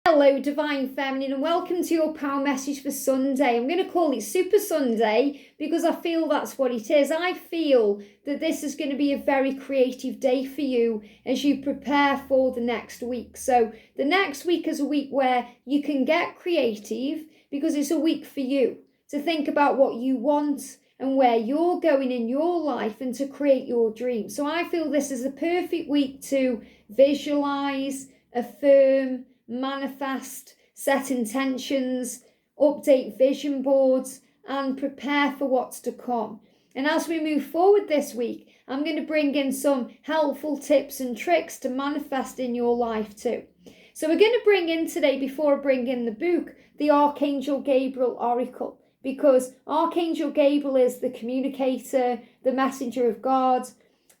Hello, Divine Feminine, and welcome to your power message for Sunday. I'm going to call it Super Sunday because I feel that's what it is. I feel that this is going to be a very creative day for you as you prepare for the next week. So the next week is a week where you can get creative because it's a week for you to think about what you want and where you're going in your life and to create your dream. So I feel this is a perfect week to visualize, affirm, manifest, set intentions, update vision boards, and prepare for what's to come. And as we move forward this week, I'm going to bring in some helpful tips and tricks to manifest in your life too. So we're going to bring in today, before I bring in the book, the Archangel Gabriel Oracle, because Archangel Gabriel is the communicator, the messenger of God,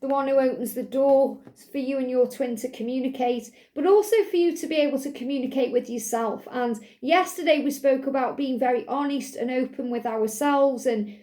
the one who opens the door for you and your twin to communicate, but also for you to be able to communicate with yourself. And yesterday we spoke about being very honest and open with ourselves and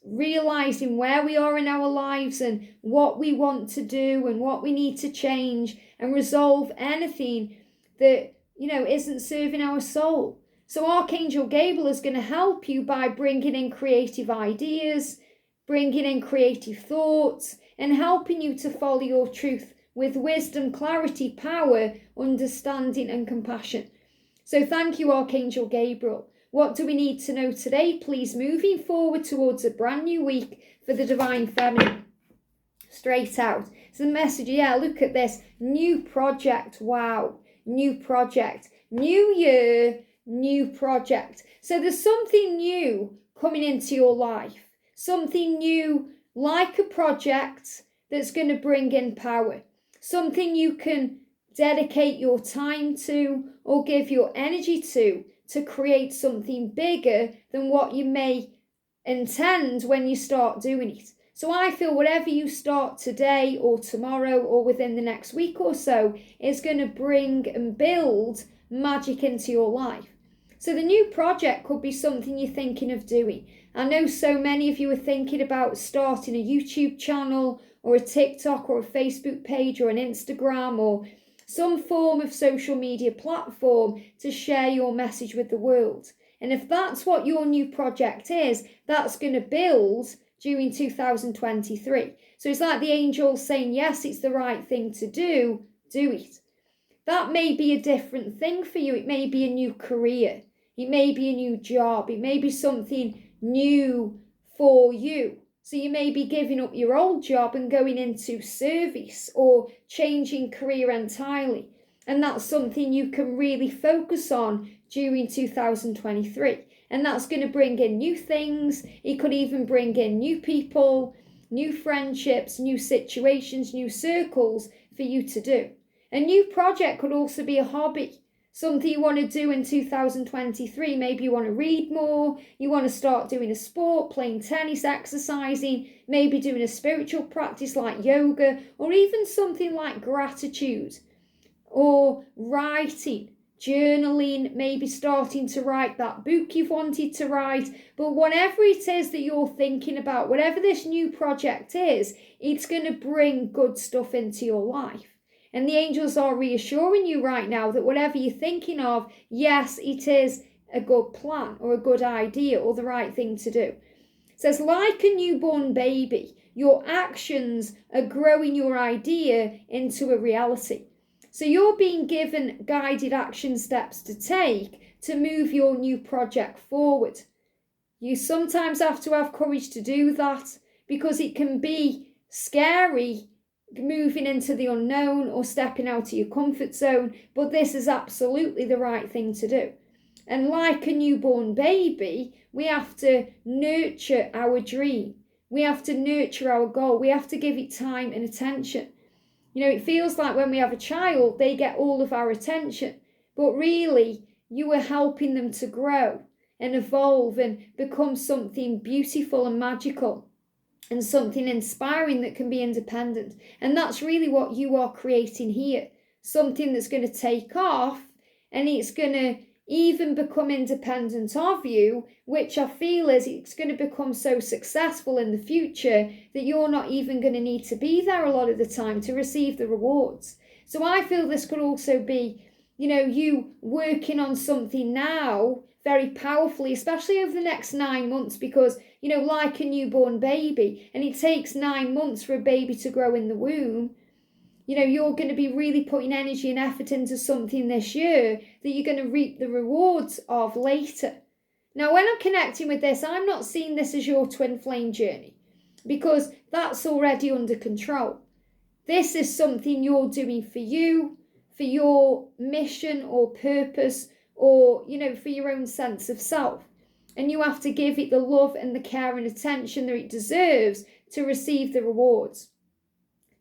realizing where we are in our lives and what we want to do and what we need to change and resolve anything that, isn't serving our soul. So Archangel Gabriel is going to help you by bringing in creative ideas, bringing in creative thoughts, and helping you to follow your truth with wisdom, clarity, power, understanding, and compassion. So thank you, Archangel Gabriel. What do we need to know today? Please, moving forward towards a brand new week for the Divine Feminine. Straight out. So the message, look at this. New project. Wow. New project. New year, new project. So there's something new coming into your life. Something new, like a project that's going to bring in power. Something you can dedicate your time to or give your energy to create something bigger than what you may intend when you start doing it. So I feel whatever you start today or tomorrow or within the next week or so is going to bring and build magic into your life. So the new project could be something you're thinking of doing. I know so many of you are thinking about starting a YouTube channel or a TikTok or a Facebook page or an Instagram or some form of social media platform to share your message with the world. And if that's what your new project is, that's going to build during 2023. So it's like the angels saying, yes, it's the right thing to do it. That may be a different thing for you. It may be a new career. It may be a new job. It may be something new for you. So you may be giving up your old job and going into service or changing career entirely. And that's something you can really focus on during 2023. And that's going to bring in new things. It could even bring in new people, new friendships, new situations, new circles for you to do. A new project could also be a hobby. Something you want to do in 2023. Maybe you want to read more, you want to start doing a sport, playing tennis, exercising, maybe doing a spiritual practice like yoga, or even something like gratitude, or writing, journaling, maybe starting to write that book you've wanted to write. But whatever it is that you're thinking about, whatever this new project is, it's going to bring good stuff into your life. And the angels are reassuring you right now that whatever you're thinking of, yes, it is a good plan or a good idea or the right thing to do. It says, like a newborn baby, your actions are growing your idea into a reality. So you're being given guided action steps to take to move your new project forward. You sometimes have to have courage to do that because it can be scary moving into the unknown or stepping out of your comfort zone, but this is absolutely the right thing to do. And like a newborn baby, we have to nurture our dream. We have to nurture our goal. We have to give it time and attention. It feels like when we have a child, they get all of our attention, but really you are helping them to grow and evolve and become something beautiful and magical. And something inspiring that can be independent. And that's really what you are creating here. Something that's going to take off and it's going to even become independent of you, which I feel is it's going to become so successful in the future that you're not even going to need to be there a lot of the time to receive the rewards. So I feel this could also be you working on something now very powerfully, especially over the next 9 months, because, like a newborn baby, and it takes 9 months for a baby to grow in the womb. You're going to be really putting energy and effort into something this year that you're going to reap the rewards of later. Now, when I'm connecting with this, I'm not seeing this as your twin flame journey, because that's already under control. This is something you're doing for you, for your mission or purpose, or, for your own sense of self. And you have to give it the love and the care and attention that it deserves to receive the rewards.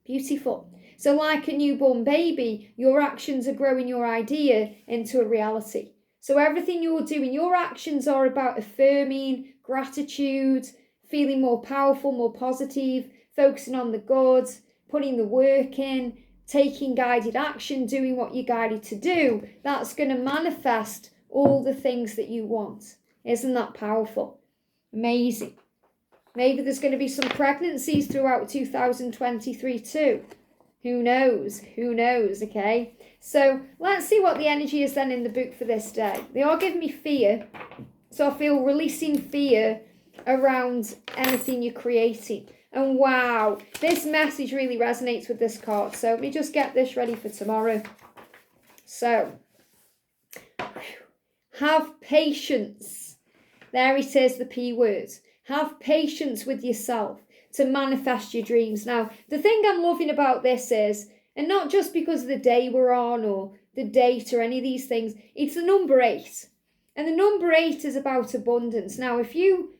Beautiful. So like a newborn baby, your actions are growing your idea into a reality. So everything you're doing, your actions are about affirming, gratitude, feeling more powerful, more positive, focusing on the good, putting the work in, taking guided action, doing what you're guided to do. That's going to manifest all the things that you want. Isn't that powerful? Amazing. Maybe there's going to be some pregnancies throughout 2023 too. Who knows? Who knows, okay? So let's see what the energy is then in the book for this day. They are giving me fear. So I feel releasing fear around anything you're creating. And wow, this message really resonates with this card. So let me just get this ready for tomorrow. So, have patience. There it is, the P word. Have patience with yourself to manifest your dreams. Now, the thing I'm loving about this is, and not just because of the day we're on or the date or any of these things, it's the number 8. And the number 8 is about abundance. Now, if you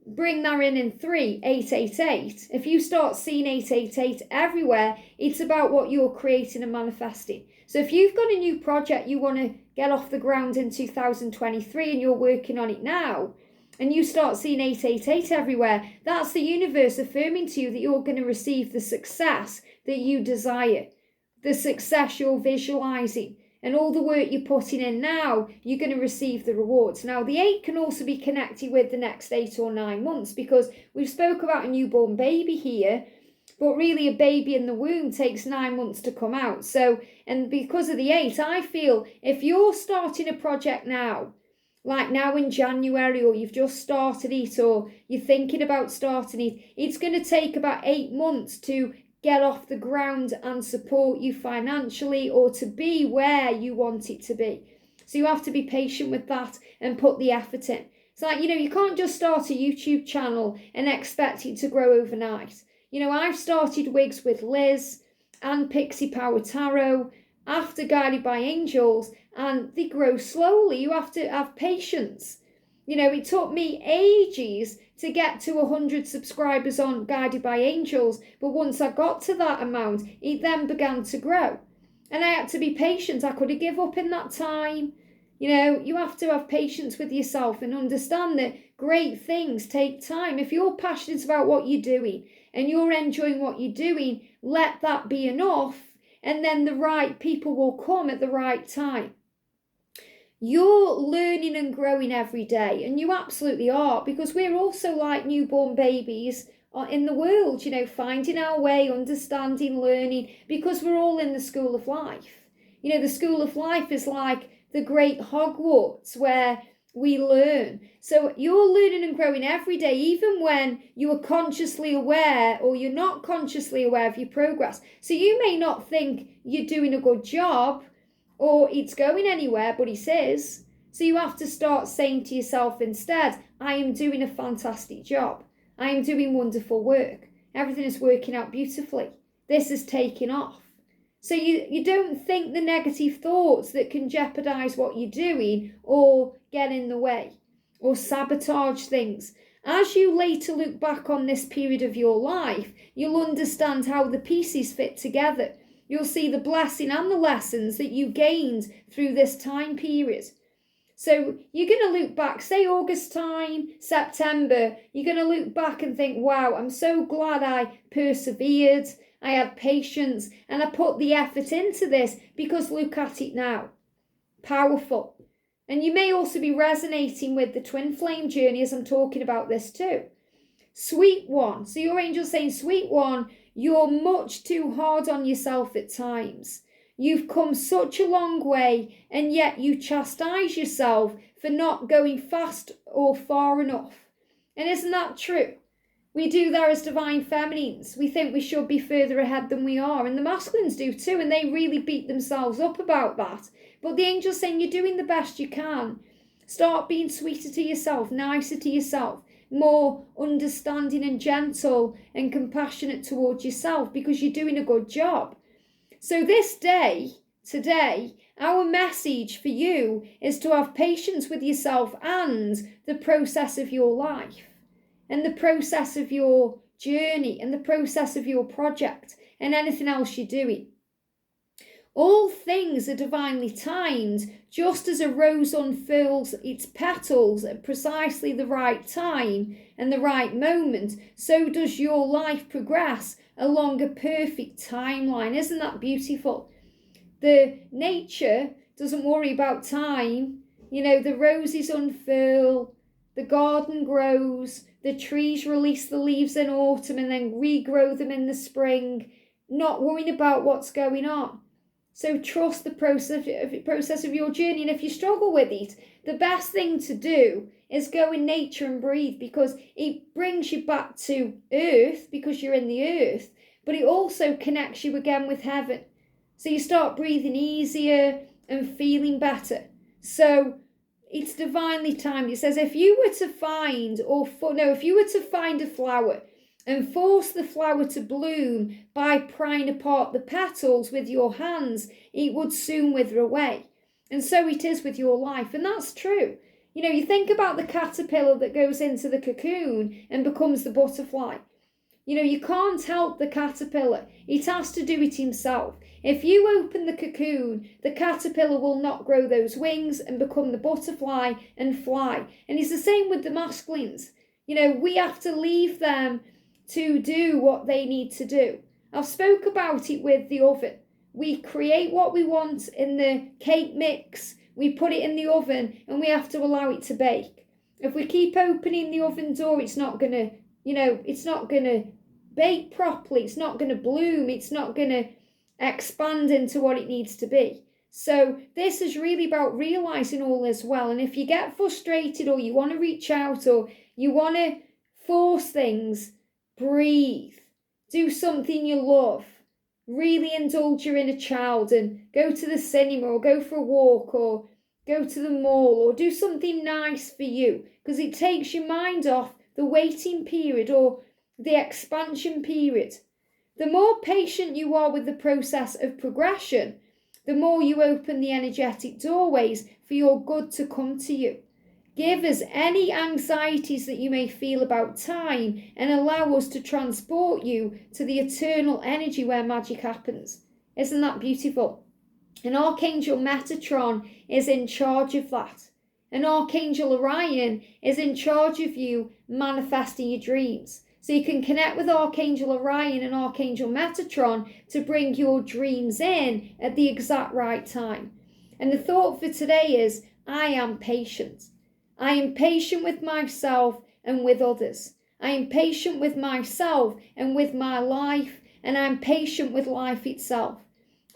bring that in 3, 888, if you start seeing 888 everywhere, it's about what you're creating and manifesting. So if you've got a new project you want to get off the ground in 2023 and you're working on it now, and you start seeing 888 everywhere, that's the universe affirming to you that you're going to receive the success that you desire, the success you're visualizing, and all the work you're putting in now, you're going to receive the rewards. Now, the 8 can also be connected with the next 8 or 9 months, because we've spoke about a newborn baby here, but really a baby in the womb takes 9 months to come out. So, and because of the 8, I feel if you're starting a project now, like now in January, or you've just started it, or you're thinking about starting it, it's going to take about 8 months to get off the ground and support you financially, or to be where you want it to be. So you have to be patient with that and put the effort in. It's like, you can't just start a YouTube channel and expect it to grow overnight. I've started wigs with Liz and Pixie Power Tarot after Guided by Angels, and they grow slowly. You have to have patience. It took me ages to get to 100 subscribers on Guided by Angels, but once I got to that amount, it then began to grow. And I had to be patient. I could have given up in that time. You have to have patience with yourself and understand that great things take time. If you're passionate about what you're doing and you're enjoying what you're doing, let that be enough, and then the right people will come at the right time. You're learning and growing every day, and you absolutely are, because we're also like newborn babies in the world, finding our way, understanding, learning, because we're all in the school of life. The school of life is like the great Hogwarts where we learn. So you're learning and growing every day, even when you are consciously aware or you're not consciously aware of your progress. So you may not think you're doing a good job or it's going anywhere, but it is. So you have to start saying to yourself instead, I am doing a fantastic job. I am doing wonderful work. Everything is working out beautifully. This is taking off. So you don't think the negative thoughts that can jeopardize what you're doing or get in the way or sabotage things. As you later look back on this period of your life, you'll understand how the pieces fit together. You'll see the blessing and the lessons that you gained through this time period. So you're going to look back, say August time, September, you're going to look back and think, wow, I'm so glad I persevered, I had patience, and I put the effort into this, because look at it now. Powerful. And you may also be resonating with the twin flame journey as I'm talking about this too. Sweet one. So your angel's saying, sweet one, you're much too hard on yourself at times. You've come such a long way, and yet you chastise yourself for not going fast or far enough. And isn't that true? We do that as divine feminines. We think we should be further ahead than we are. And the masculines do too. And they really beat themselves up about that. But the angel's saying you're doing the best you can. Start being sweeter to yourself, nicer to yourself, more understanding and gentle and compassionate towards yourself, because you're doing a good job. So this day, today, our message for you is to have patience with yourself and the process of your life, and the process of your journey, and the process of your project, and anything else you're doing. All things are divinely timed, just as a rose unfurls its petals at precisely the right time and the right moment, so does your life progress along a perfect timeline. Isn't that beautiful? The nature doesn't worry about time. You know, the roses unfurl, the garden grows, the trees release the leaves in autumn and then regrow them in the spring, not worrying about what's going on. So trust the process of your journey. And if you struggle with it, the best thing to do is go in nature and breathe, because it brings you back to earth, because you're in the earth, but it also connects you again with heaven. So you start breathing easier and feeling better. So it's divinely timed. It says if you were to find a flower and force the flower to bloom by prying apart the petals with your hands, it would soon wither away. And so it is with your life. And that's true. You know, you think about the caterpillar that goes into the cocoon and becomes the butterfly. You know, you can't help the caterpillar. It has to do it himself. If you open the cocoon, the caterpillar will not grow those wings and become the butterfly and fly. And it's the same with the masculines. You know, we have to leave them to do what they need to do. I've spoke about it with the oven. We create what we want in the cake mix, we put it in the oven, and we have to allow it to bake. If we keep opening the oven door, it's not going to bake properly, it's not going to bloom, it's not going to expand into what it needs to be. So this is really about realizing all as well. And if you get frustrated, or you want to reach out, or you want to force things, breathe, do something you love, really indulge your inner child and go to the cinema, or go for a walk, or go to the mall, or do something nice for you, because it takes your mind off the waiting period or the expansion period. The more patient you are with the process of progression, the more you open the energetic doorways for your good to come to you. Give us any anxieties that you may feel about time, and allow us to transport you to the eternal energy where magic happens. Isn't that beautiful? And Archangel Metatron is in charge of that. And Archangel Orion is in charge of you manifesting your dreams. So you can connect with Archangel Orion and Archangel Metatron to bring your dreams in at the exact right time. And the thought for today is, I am patient. I am patient with myself and with others. I am patient with myself and with my life, and I'm patient with life itself.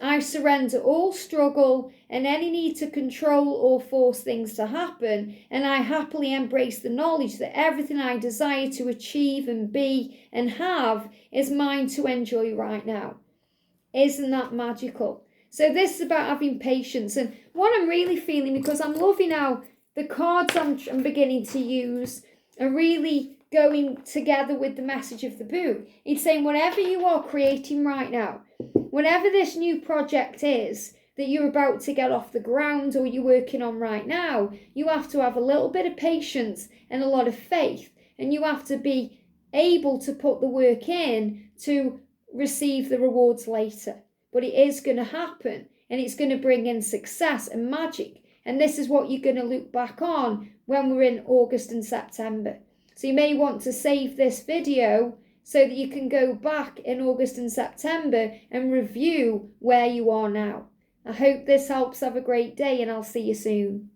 I surrender all struggle and any need to control or force things to happen, and I happily embrace the knowledge that everything I desire to achieve and be and have is mine to enjoy right now. Isn't that magical? So this is about having patience, and what I'm really feeling, because I'm loving how the cards I'm beginning to use are really going together with the message of the book. It's saying whatever you are creating right now, whatever this new project is that you're about to get off the ground or you're working on right now, you have to have a little bit of patience and a lot of faith, and you have to be able to put the work in to receive the rewards later. But it is going to happen, and it's going to bring in success and magic. And this is what you're going to look back on when we're in August and September. So you may want to save this video so that you can go back in August and September and review where you are now. I hope this helps. Have a great day, and I'll see you soon.